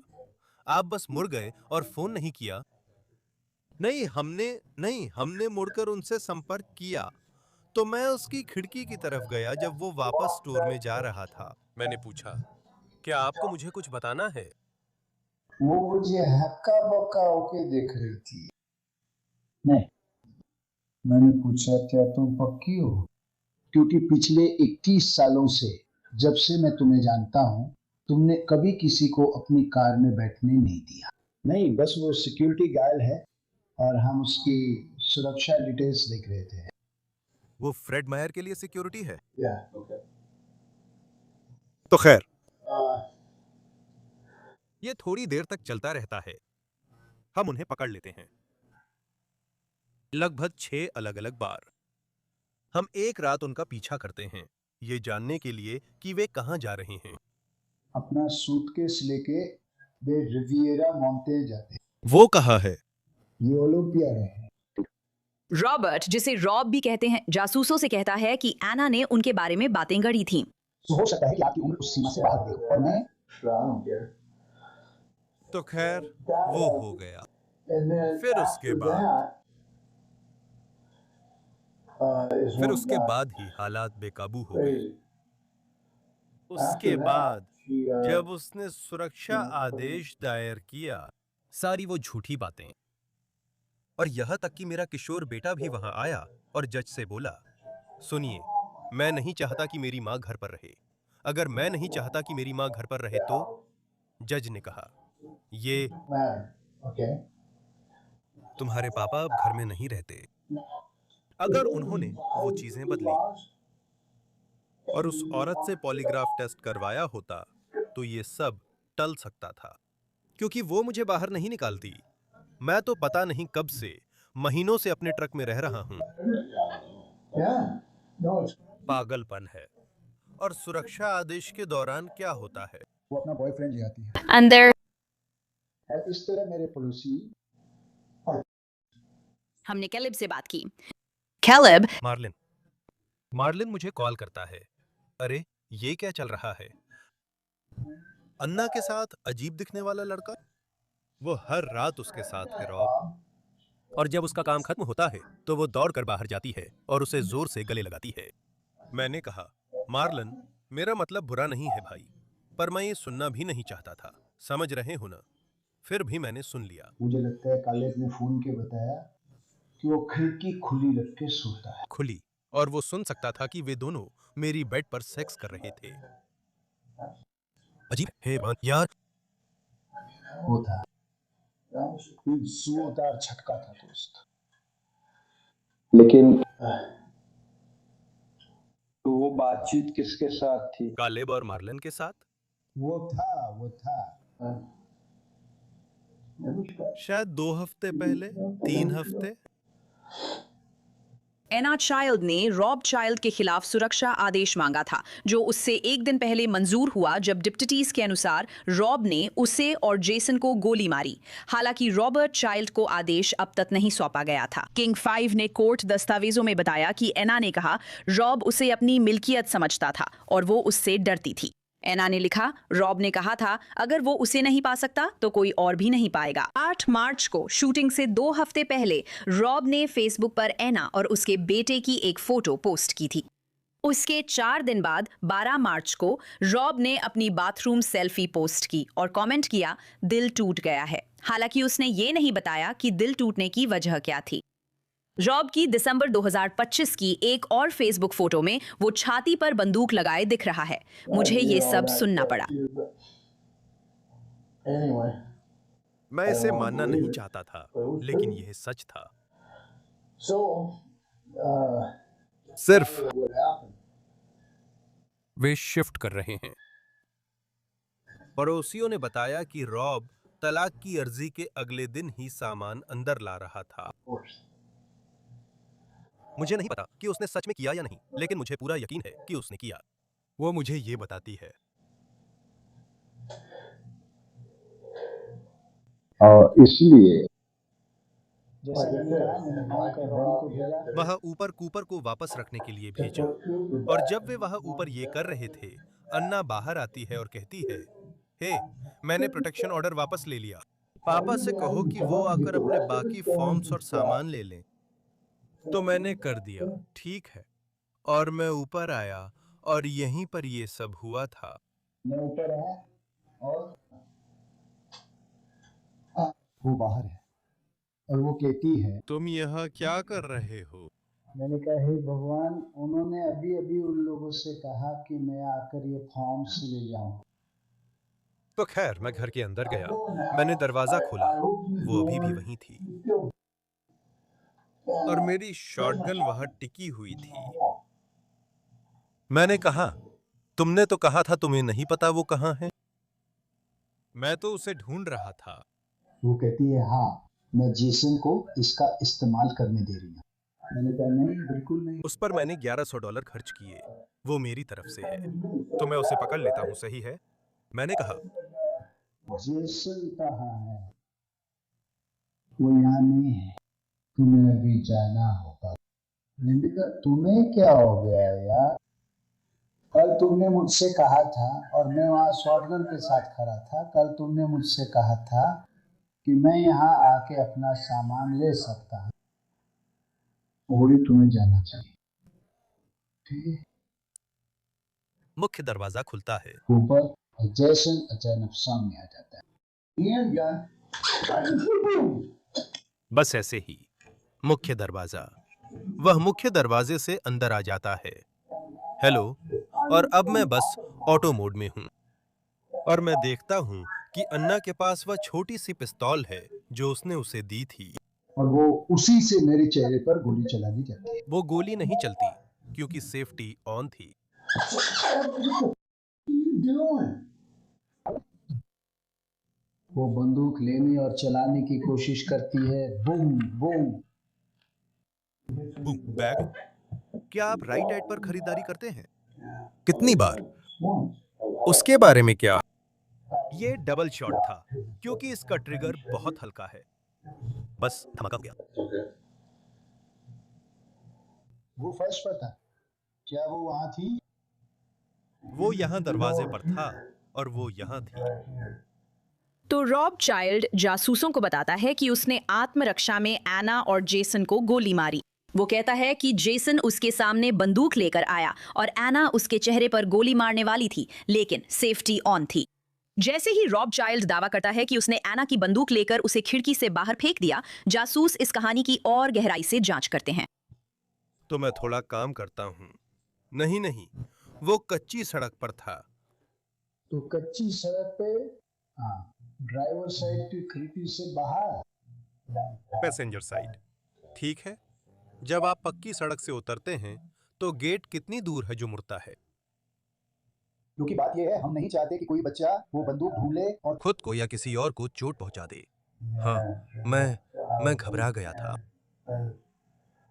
आप बस मुड़ गए और फोन नहीं किया। नहीं, हमने मुड़कर उनसे संपर्क किया। तो मैं उसकी खिड़की की तरफ गया जब वो वापस स्टोर में जा रहा था। मैंने पूछा, क्या आपको मुझे कुछ बताना है? वो मुझे हक्का बक्का होके देख रही थी। नहीं, मैंने पूछा, क्या तुम पक्की हो? क्योंकि पिछले 21 सालों से, जब से मैं तुम्हें जानता हूँ, तुमने कभी किसी को अपनी कार में बैठने नहीं दिया। नहीं, बस वो सिक्योरिटी गार्ड है और हम उसकी सुरक्षा डिटेल्स देख रहे थे। वो फ्रेड मायर के लिए सिक्योरिटी है? ओके। तो खैर, ये थोड़ी देर तक चलता रहता है। हम उन्हें पकड़ लेते हैं, लगभग 6 अलग-अलग बार। हम एक रात उनका पीछा करते हैं, ये जानने के लिए कि वे कहां जा रहे हैं। अपना सूटकेस लेके वे रिविएरा मॉन्टे जाते हैं। वो कहाँ है? ये ओलंपिया है। रॉबर्ट, जिसे रॉब भी कहते हैं, जासूसों से कहता है कि एना ने उनके बारे में बातें गढ़ी थीं। हो सकता है कि आपकी उम्र उस सीमा से बाहर हो और मैं तो खैर, वो हो गया। फिर उसके बाद ही हालात बेकाबू हो गए। उसके बाद जब उसने सुरक्षा आदेश दायर किया, सारी वो झूठी बातें, और यहाँ तक कि मेरा किशोर बेटा भी वहां आया और जज से बोला, सुनिए, मैं नहीं चाहता कि मेरी माँ घर पर रहे। अगर मैं नहीं चाहता कि मेरी माँ घर पर रहे तो? जज ने कहा, ये तुम्हारे पापा अब घर में नहीं रहते। अगर उन्होंने वो चीजें बदली और उस औरत से पॉलीग्राफ टेस्ट करवाया होता तो ये सब टल सकता था, क्योंकि वो मुझे बाहर नहीं निकालती। मैं तो पता नहीं कब से महीनों से अपने ट्रक में रह रहा हूं। पागलपन है। और सुरक्षा आदेश के दौरान क्या होता है? वो अपना बॉयफ्रेंड ले आती है। अंदर इस तरह मेरे पड़ोसी हमने कैलिब से बात की। कैलिब, मार्लिन मुझे कॉल करता है। अरे ये क्या चल रहा है? अन्ना के साथ अजीब दिखने वाला लड़का? वो हर रात उसके साथ है रॉब। और जब उसका काम खत्म होता है तो वो दौड़कर बाहर जाती है और उसे जोर से गले लगाती है। मैंने कहा, मार्लिन, मेरा मतलब बुरा नहीं है भाई, पर मैं ये सुनना भी नहीं चाहता था, समझ रहे हो ना? फिर भी मैंने सुन लिया। मुझे लगता है कालेब ने फोन के बताया कि वो खिड़की खुली रख के सोता है। खुली, और वो सुन सकता था कि वे दोनों मेरी बेड पर सेक्स कर रहे थे। अजीब है यार। वो था जोरदार झटका था दोस्त। लेकिन तो वो बातचीत किसके साथ थी? कालेब और मार्लिन के साथ। वो था शायद 2 हफ्ते पहले, 3 हफ्ते। एना चाइल्ड ने रॉब चाइल्ड के खिलाफ सुरक्षा आदेश मांगा था, जो उससे एक दिन पहले मंजूर हुआ जब डिप्टीज के अनुसार रॉब ने उसे और जेसन को गोली मारी। हालांकि रॉबर्ट चाइल्ड को आदेश अब तक नहीं सौंपा गया था। किंग 5 ने कोर्ट दस्तावेजों में बताया कि एना ने कहा रॉब उसे अपनी मिल्कियत समझता था और वो उससे डरती थी। एना ने लिखा, रॉब ने कहा था अगर वो उसे नहीं पा सकता तो कोई और भी नहीं पाएगा। 8 मार्च को शूटिंग से 2 हफ्ते पहले रॉब ने फेसबुक पर एना और उसके बेटे की एक फोटो पोस्ट की थी। उसके 4 दिन बाद 12 मार्च को रॉब ने अपनी बाथरूम सेल्फी पोस्ट की और कमेंट किया, दिल टूट गया है। हालांकि उसने ये नहीं बताया कि दिल टूटने की वजह क्या थी। रॉब की दिसंबर 2025 की एक और फेसबुक फोटो में वो छाती पर बंदूक लगाए दिख रहा है। मुझे ये सब सुनना पड़ा। मैं इसे मानना नहीं चाहता था, लेकिन यह सच था। सिर्फ वे शिफ्ट कर रहे हैं। पड़ोसियों ने बताया कि रॉब तलाक की अर्जी के अगले दिन ही सामान अंदर ला रहा था। मुझे नहीं पता कि उसने सच में किया या नहीं, लेकिन मुझे पूरा यकीन है कि उसने किया। वो मुझे ये बताती है। और इसलिए वह ऊपर कूपर को वापस रखने के लिए भेजा, और जब वे वहां ऊपर ये कर रहे थे, अन्ना बाहर आती है और कहती है, हे, मैंने प्रोटेक्शन ऑर्डर वापस ले लिया। पापा से कहो कि वो आकर अपने बाकी फॉर्म्स और सामान ले लें। तो मैंने कर दिया, ठीक है, और मैं ऊपर आया और यहीं पर ये सब हुआ था। मैं ऊपर आया और वो बाहर है और वो कहती है, तुम यहाँ क्या कर रहे हो? मैंने कहा, हे भगवान, उन्होंने अभी अभी उन लोगों से कहा कि मैं आकर ये फॉर्म्स ले जाऊं। तो खैर, मैं घर के अंदर गया, मैंने दरवाजा खोला, वो अभी भी वहीं थी और मेरी शॉटगन वहां टिकी हुई थी। मैंने कहा, तुमने तो कहा था तुम्हें नहीं पता वो कहां है। मैं तो उसे ढूंढ रहा था। वो कहती है, हाँ, मैं जेसन को इसका इस्तेमाल करने दे रही हूँ। मैंने कहा, नहीं, बिल्कुल नहीं। उस पर मैंने $1100 खर्च किए। वो मेरी तरफ से है, तो मैं उसे पकड़ लेता हूँ, सही है? मैंने कहा, जेसन कहाँ है? वो यहाँ नहीं है, तुम्हें अभी जाना होगा। मैंने कहा, तुम्हें क्या हो गया यार? कल तुमने मुझसे कहा था, और मैं वहाँ शॉटगन के साथ खड़ा था, कल तुमने मुझसे कहा था कि मैं यहाँ आके अपना सामान ले सकता हूँ, और तुम्हें जाना चाहिए, ठीक है? मुख्य दरवाजा खुलता है। ऊपर जेसन अचानक सामने आ जाता है। बस ऐसे ही मुख्य दरवाजा। वह मुख्य दरवाजे से अंदर आ जाता है। हेलो, और अब मैं बस ऑटो मोड में हूं और मैं देखता हूं कि अन्ना के पास वह छोटी सी पिस्तौल है जो उसने उसे दी थी, और वो उसी से मेरे चेहरे पर गोली चला दी जाती है। वो गोली नहीं चलती क्योंकि सेफ्टी ऑन थी। वो बंदूक लेने और चलाने की कोशिश करती है। Boom boom. बैग, क्या आप राइट एड पर खरीदारी करते हैं? कितनी बार? उसके बारे में क्या? ये डबल शॉट था क्योंकि इसका ट्रिगर बहुत हल्का है। बस धमाका हो गया। वो फर्श पर था। क्या वो वहां थी? वो यहाँ दरवाजे पर था और वो यहाँ थी। तो रॉब चाइल्ड जासूसों को बताता है कि उसने आत्मरक्षा में एना और जेसन को गोली मारी। वो कहता है कि जेसन उसके सामने बंदूक लेकर आया और एना उसके चेहरे पर गोली मारने वाली थी, लेकिन सेफ्टी ऑन थी। जैसे ही रॉब चाइल्ड दावा करता है कि उसने एना की बंदूक लेकर उसे खिड़की से बाहर फेंक दिया, जासूस इस कहानी की और गहराई से जांच करते हैं। तो मैं थोड़ा काम करता हूँ। नहीं, वो कच्ची सड़क पर था। तो कच्ची सड़क पे, हाँ, ड्राइवर साइड की खिड़की से बाहर। Passenger side. ठीक है, जब आप पक्की सड़क से उतरते हैं तो गेट कितनी दूर है जो मुड़ता है? क्योंकि बात यह है, हम नहीं चाहते कि कोई बच्चा वो बंदूक ढूंढ ले और खुद को या किसी और को चोट पहुंचा दे। हाँ, मैं घबरा गया था।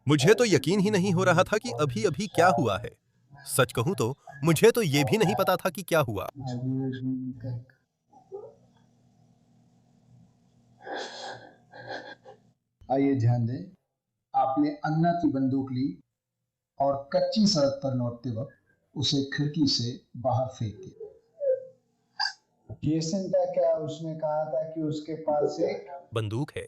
मुझे तो यकीन ही नहीं हो रहा था कि अभी अभी क्या हुआ है। सच कहूं तो मुझे तो ये भी नहीं पता था कि क्या हुआ। आइए ध्यान दें, आपने अन्ना की बंदूक ली और कच्ची सड़क पर लौटते वक्त उसे खिड़की से बाहर फेंक दिया। जेसन का क्या? उसने कहा था कि उसके पास एक बंदूक है।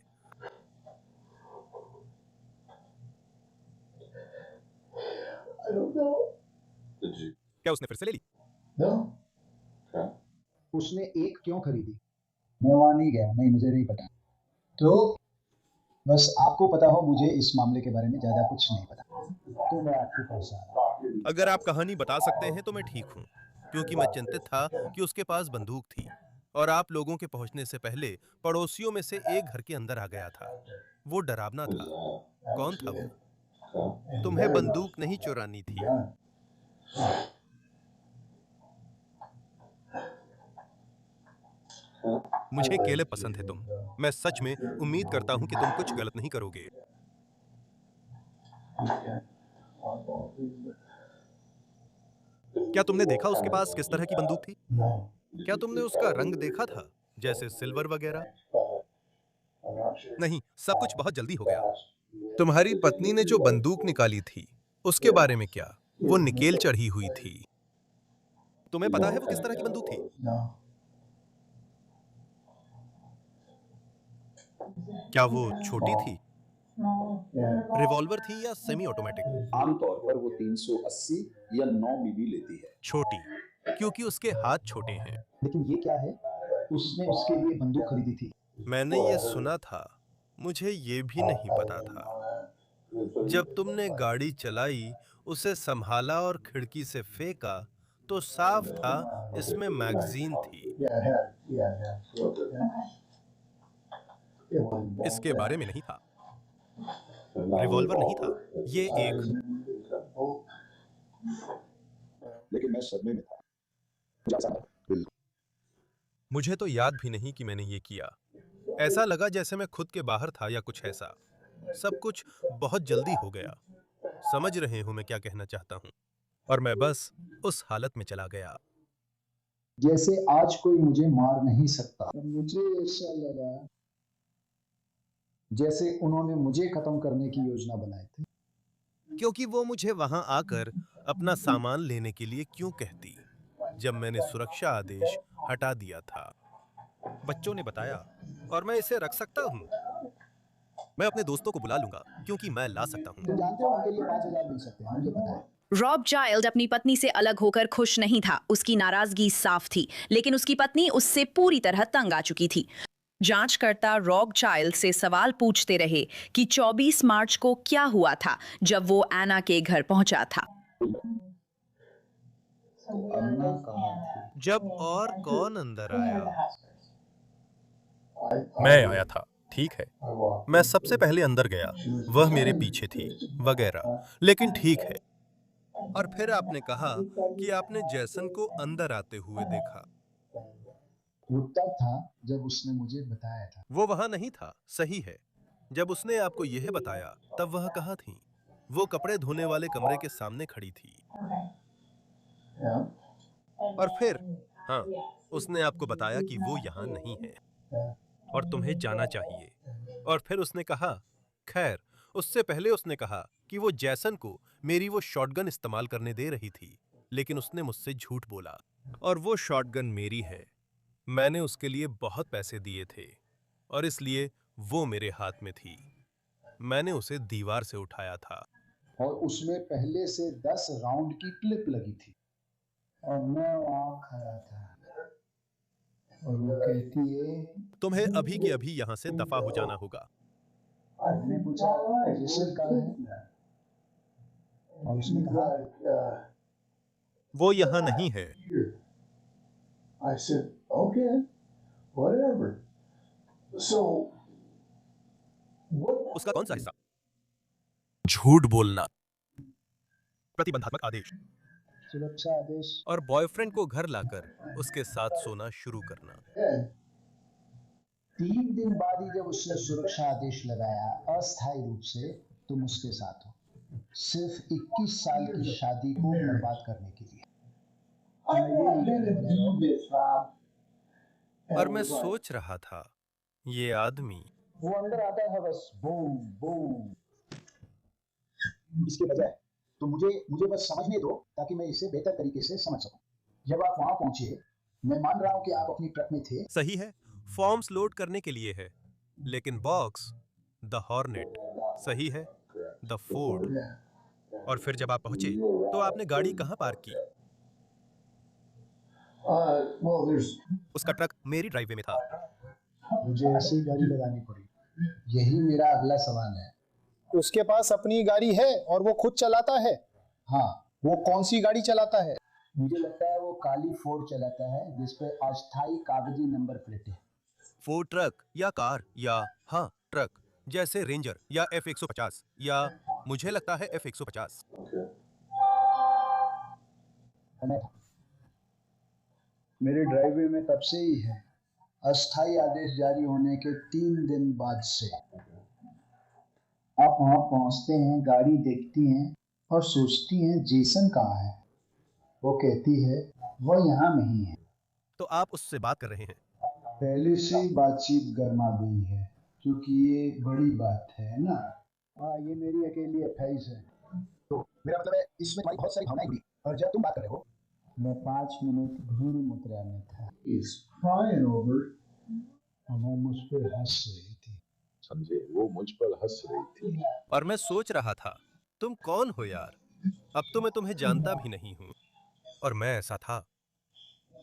क्या उसने फिर से ले ली? उसने एक क्यों खरीदी? मैं वहां नहीं गया, नहीं, मुझे नहीं पता। तो बस आपको पता हो, मुझे इस मामले के बारे में ज्यादा कुछ नहीं पता, तो मैं आपके पास आ रहा हूं। अगर आप कहानी बता सकते हैं तो मैं ठीक हूँ, क्योंकि मैं चिंतित था कि उसके पास बंदूक थी और आप लोगों के पहुंचने से पहले पड़ोसियों में से एक घर के अंदर आ गया था। वो डरावना था। कौन था वो? तुम्हें बंदूक नहीं चुरानी थी। मुझे केले पसंद है तुम। मैं सच में उम्मीद करता हूं कि तुम कुछ गलत नहीं करोगे। क्या तुमने देखा उसके पास किस तरह की बंदूक थी? क्या तुमने उसका रंग देखा था, जैसे सिल्वर वगैरह? नहीं, सब कुछ बहुत जल्दी हो गया। तुम्हारी पत्नी ने जो बंदूक निकाली थी, उसके बारे में क्या? वो निकेल चढ़ी हुई थी। तुम्हें पता है वो किस तरह की बंदूक थी? क्या वो छोटी थी? रिवॉल्वर थी या सेमी ऑटोमेटिक? आमतौर पर वो 380 या 9 बीबी लेती है। छोटी, क्योंकि उसके हाथ छोटे हैं। लेकिन ये क्या है? उसने उसके लिए बंदूक खरीदी थी। मैंने ये सुना था, मुझे ये भी नहीं पता था। जब तुमने गाड़ी चलाई, उसे संभाला और खिड़की से फेंका, तो साफ था इसमें मैगजीन थी। इसके बारे में नहीं था। रिवॉल्वर नहीं था। ये एक। लेकिन मैं सदमे में था। मुझे तो याद भी नहीं कि मैंने ये किया। ऐसा लगा जैसे मैं खुद के बाहर था या कुछ ऐसा। सब कुछ बहुत जल्दी हो गया। समझ रहे हो मैं क्या कहना चाहता हूँ? और मैं बस उस हालत में चला गया। जैसे आज कोई मुझे मार नहीं सकता। मुझे ऐसा लगा जैसे उन्होंने मुझे खत्म करने की योजना बनाई थी। क्योंकि वो मुझे वहां आकर अपना सामान लेने के लिए क्यों कहती, जब मैंने सुरक्षा आदेश हटा दिया था? बच्चों ने बताया और मैं इसे रख सकता हूँ। मैं अपने दोस्तों को बुला लूंगा क्योंकि मैं ला सकता हूँ। तुम जानते हो उनके लिए 5,000 मिल सकते हैं, मुझे पता है। रॉब चाइल्ड अपनी पत्नी से अलग होकर खुश नहीं था। उसकी नाराजगी साफ थी, लेकिन उसकी पत्नी उससे पूरी तरह तंग आ चुकी थी। जांचकर्ता रॉब चाइल्ड से सवाल पूछते रहे कि 24 मार्च को क्या हुआ था जब वो एना के घर पहुंचा था। जब और कौन अंदर आया? मैं आया था, ठीक है। मैं सबसे पहले अंदर गया, वह मेरे पीछे थी वगैरह। लेकिन ठीक है, और फिर आपने कहा कि आपने जैसन को अंदर आते हुए देखा। वो तब था जब उसने मुझे बताया था। वो वहां नहीं था, सही है। जब उसने आपको यह बताया तब वह कहाँ थी? वो कपड़े धोने वाले कमरे के सामने खड़ी थी। और फिर हाँ, उसने आपको बताया कि वो यहाँ नहीं है और तुम्हें जाना चाहिए। और फिर उसने कहा, खैर, उससे पहले उसने कहा कि वो जैसन को मेरी वो शॉटगन इस्तेमाल करने दे रही थी, लेकिन उसने मुझसे झूठ बोला और वो शॉटगन मेरी है। मैंने उसके लिए बहुत पैसे दिए थे और इसलिए वो मेरे हाथ में थी। मैंने उसे दीवार से उठाया था और उसमें पहले से 10 राउंड की क्लिप लगी थी और मैं वहां खड़ा था और वो कहती है, तुम्हें अभी के अभी यहाँ से दफा हो जाना होगा। मैंने पूछा जेसन कहाँ है और उसने कहा वो यहाँ नहीं है। I said, okay, whatever. So, उसका कौन सा हिस्सा? झूठ बोलना, प्रतिबंधात्मक आदेश, सुरक्षा आदेश और बॉयफ्रेंड को घर लाकर उसके साथ सोना शुरू करना। 3 दिन बाद ही जब उसने सुरक्षा आदेश लगाया अस्थायी रूप से तुम उसके साथ हो, सिर्फ 21 साल की शादी को बर्बाद करने के लिए। और मैं सोच रहा था, ये आदमी वो अंदर आता है बस बूम बूम। इसके बजाय तो मुझे बस समझने दो ताकि मैं इसे बेहतर तरीके से समझ सकूं। जब आप वहां पहुंचे, मैं मान रहा हूं कि आप अपनी ट्रक में थे। सही है, फॉर्म्स लोड करने के लिए है, लेकिन बॉक्स द हॉर्नेट, सही है, द फोर्ड। और फिर जब आप पहुंचे तो आपने गाड़ी कहां पार्क की? उसका ट्रक मेरी ड्राइववे में था। मुझे ऐसी गाड़ी लगानी पड़ी। यही मेरा अगला सवाल है। उसके पास अपनी गाड़ी है और वो खुद चलाता है? हाँ। वो कौन सी गाड़ी चलाता है? मुझे लगता है वो काली फोर्ड चलाता है जिसपे अस्थायी कागजी नंबर प्लेट है। फोर्ड ट्रक या कार या हाँ ट्रक, जैसे रेंजर या F150 या मुझे लगता है F150। मेरे ड्राइववे में तब से ही है, अस्थायी आदेश जारी होने के 3 दिन बाद से। आप वहां पहुंचते हैं, गाड़ी देखती हैं और सोचती हैं जेसन कहाँ है। वो कहती है वो यहाँ नहीं है। तो आप उससे बात कर रहे हैं? पहले से ही बातचीत गर्मा गई है क्योंकि ये बड़ी बात है ना। हाँ, ये मेरी अकेली अफाइश है। तो मेरा मतलब है इसमें तुम्हारी बहुत सारी भावनाएं हुई और जब तुम बात कर रहे हो, मैं 5 मिनट भूल मुद्रा में था। He's crying over. वो मुझ पर हंस रही थी। समझे, वो मुझ पर हंस रही थी। और मैं सोच रहा था, तुम कौन हो यार? अब तो मैं तुम्हें जानता भी नहीं हूँ। और मैं ऐसा था।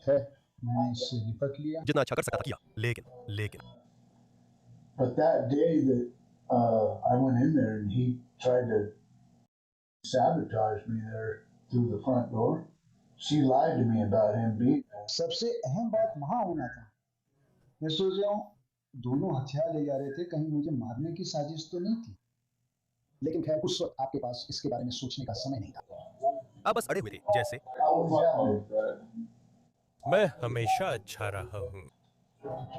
है, मैंने इससे निपट लिया। जितना अच्छा कर सकता था किया, लेकिन But that day that I went in there and he tried to sabotage me there through the front door, she lied to me about him being there. सबसे अहम बात वहां होना था। मैं सोच रहा हूँ दोनों हथियार ले जा रहे थे, कहीं मुझे मारने की साजिश तो नहीं थी। लेकिन खैर उस वक्त आपके पास इसके बारे में सोचने का समय नहीं था। आप बस अड़े हुए थे जैसे। मैं हमेशा अच्छा रहा हूँ।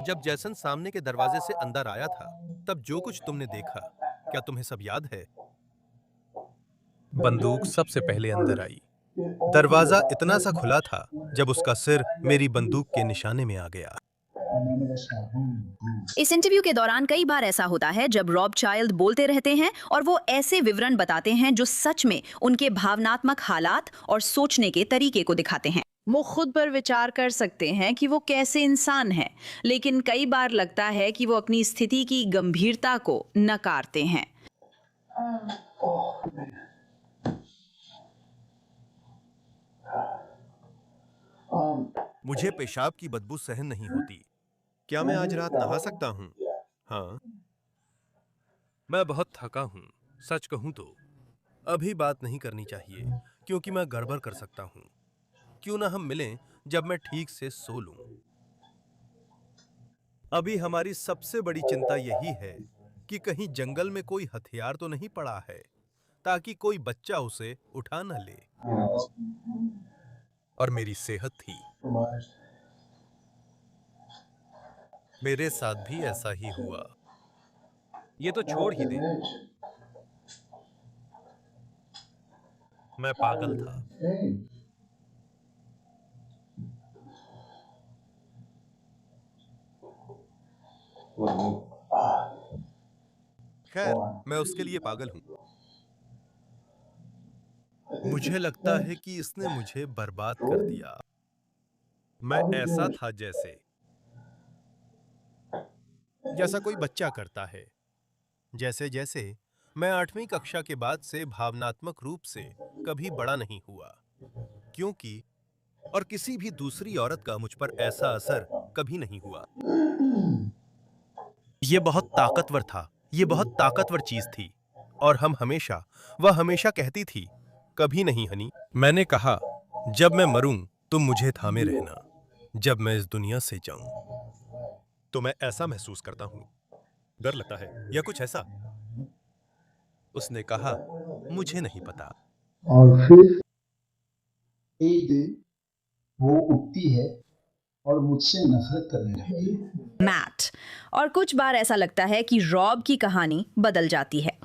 जब जैसन सामने के दरवाजे से अंदर आया था तब जो कुछ तुमने देखा, क्या तुम्हें सब याद है? बंदूक सबसे पहले अंदर आई। दरवाजा इतना सा खुला था जब उसका सिर मेरी बंदूक के निशाने में आ गया। इस इंटरव्यू के दौरान कई बार ऐसा होता है जब रॉब चाइल्ड बोलते रहते हैं और वो ऐसे विवरण बताते हैं जो सच में उनके भावनात्मक हालात और सोचने के तरीके को दिखाते हैं। वो खुद पर विचार कर सकते हैं कि वो कैसे इंसान है, लेकिन कई बार लगता है कि वो अपनी स्थिति की गंभीरता को नकारते हैं। मुझे पेशाब की बदबू सहन नहीं होती। क्या मैं आज रात नहा सकता हूँ? हाँ। मैं बहुत थका हूँ। सच कहूँ तो अभी बात नहीं करनी चाहिए क्योंकि मैं गड़बड़ कर सकता हूँ। क्यों ना हम मिलें जब मैं ठीक से सो लूं। अभी हमारी सबसे बड़ी चिंता यही है कि कहीं जंगल में कोई हथियार तो नहीं पड़ा है ताकि कोई बच्चा उसे उठा न ले। और मेरी सेहत थी। मेरे साथ भी ऐसा ही हुआ। ये तो छोड़ ही दे, मैं पागल था। खैर, मैं उसके लिए पागल हूं। मुझे लगता है कि इसने मुझे बर्बाद कर दिया। मैं ऐसा था जैसा कोई बच्चा करता है। जैसे जैसे मैं 8वीं कक्षा के बाद से भावनात्मक रूप से कभी बड़ा नहीं हुआ, क्योंकि और किसी भी दूसरी औरत का मुझ पर ऐसा असर कभी नहीं हुआ। ये बहुत ताकतवर था, ये बहुत ताकतवर चीज थी। और वह हमेशा कहती थी, कभी नहीं हनी। मैंने कहा, जब मैं मरूं तुम मुझे थामे रहना, जब मैं इस दुनिया से जाऊं तो मैं ऐसा महसूस करता हूं, डर लगता है या कुछ ऐसा। उसने कहा, मुझे नहीं पता। और फिर एक दिन वो उठती है और मुझसे नफरत करने लगती है। मैट। और कुछ बार ऐसा लगता है कि रॉब की कहानी बदल जाती है।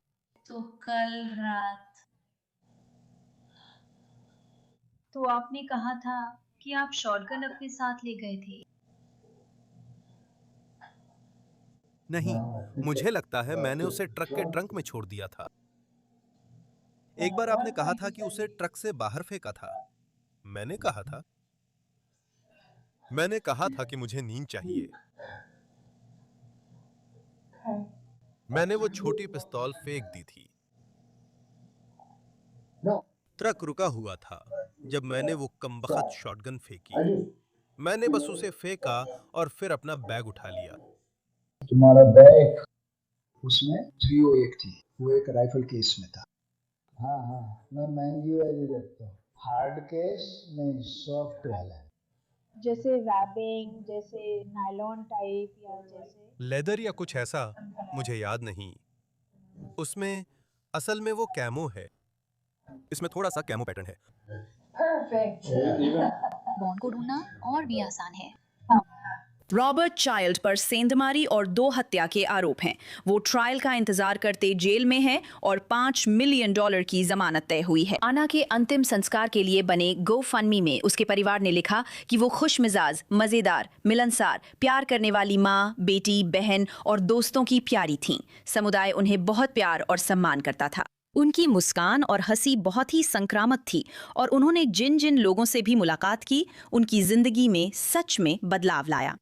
तो कल रात तो आपने कहा था कि आप शॉटगन अपने साथ ले गए थे। नहीं, मुझे लगता है मैंने उसे ट्रक के ट्रंक में छोड़ दिया था। एक बार आपने कहा था कि उसे ट्रक से बाहर फेंका था। मैंने कहा था कि मुझे नींद चाहिए। मैंने वो छोटी पिस्तौल फेंक दी थी। ट्रक रुका हुआ था जब मैंने वो कमबख्त शॉटगन फेंकी। मैंने बस उसे फेंका और फिर अपना बैग उठा लिया। तुम्हारा बैग, उसमें 308 थी। वो एक राइफल केस में था। हाँ, मैं महंगी वाली रखता हूँ। हार्ड केस नहीं, सॉफ्ट वाला। जैसे रैपिंग, जैसे नायलॉन टाइप या जैसे लेदर या कुछ ऐसा, मुझे याद नहीं। उसमें असल में वो कैमो है। इसमें थोड़ा सा कैमो पैटर्न है। परफेक्ट। बॉन्ड को ढूंढना और भी आसान है। रॉबर्ट चाइल्ड पर सेंधमारी और 2 हत्या के आरोप हैं। वो ट्रायल का इंतजार करते जेल में है और $5 मिलियन की जमानत तय हुई है। आना के अंतिम संस्कार के लिए बने GoFundMe में उसके परिवार ने लिखा कि वो खुश मिजाज, मजेदार, मिलनसार, प्यार करने वाली माँ, बेटी, बहन और दोस्तों की प्यारी थीं। समुदाय उन्हें बहुत प्यार और सम्मान करता था। उनकी मुस्कान और हंसी बहुत ही संक्रामक थी और उन्होंने जिन जिन लोगों से भी मुलाकात की, उनकी जिंदगी में सच में बदलाव लाया।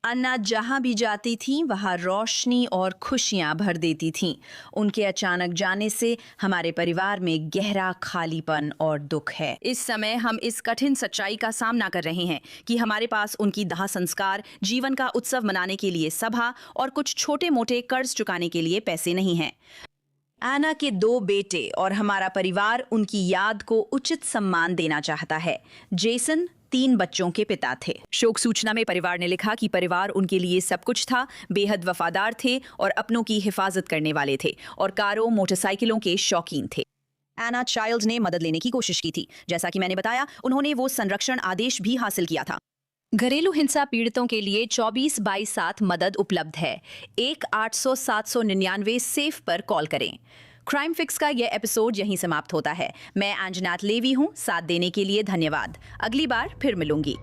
अन्ना जहां भी जाती थीं, वहां रोशनी और खुशियां भर देती थीं। उनके अचानक जाने से हमारे परिवार में गहरा खालीपन और दुख है। इस समय हम इस कठिन सच्चाई का सामना कर रहे हैं कि हमारे पास उनकी दाह संस्कार, जीवन का उत्सव मनाने के लिए सभा और कुछ छोटे मोटे कर्ज चुकाने के लिए पैसे नहीं हैं। एना के 2 बेटे और हमारा परिवार उनकी याद को उचित सम्मान देना चाहता है। जेसन 3 बच्चों के पिता थे। शोक सूचना में परिवार ने लिखा कि परिवार उनके लिए सब कुछ था, बेहद वफादार थे और अपनों की हिफाजत करने वाले थे और कारों, मोटरसाइकिलों के शौकीन थे। एना चाइल्ड ने मदद लेने की कोशिश की थी। जैसा कि मैंने बताया, उन्होंने वो संरक्षण आदेश भी हासिल किया था। घरेलू हिंसा पीड़ितों के लिए 24/7 मदद उपलब्ध है। 1-800-799 सेफ पर कॉल करें। क्राइम फिक्स का यह एपिसोड यहीं समाप्त होता है। मैं अंजनाथ लेवी हूँ। साथ देने के लिए धन्यवाद। अगली बार फिर मिलूंगी।